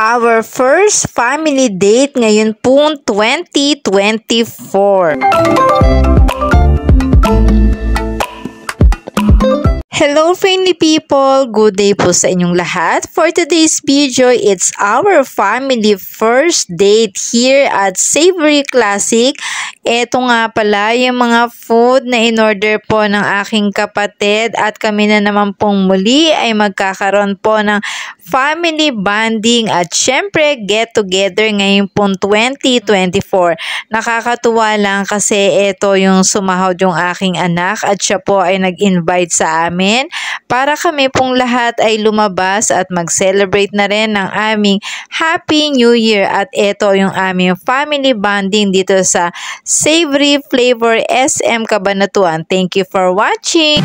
our first family date ngayon pong 2024. Hello friendly people! Good day po sa inyong lahat. For today's video, it's our family first date here at Savory Classic. Ito nga pala yung mga food na in-order po ng aking kapatid at kami na naman pong muli ay magkakaroon po ng family bonding at syempre get together ngayon pong 2024. Nakakatuwa lang kasi ito yung sumahod yung aking anak at siya po ay nag-invite sa amin para kami pong lahat ay lumabas at mag-celebrate na rin ng aming Happy New Year. At ito yung aming family bonding dito sa Savory Flavor SM Cabanatuan. Thank you for watching!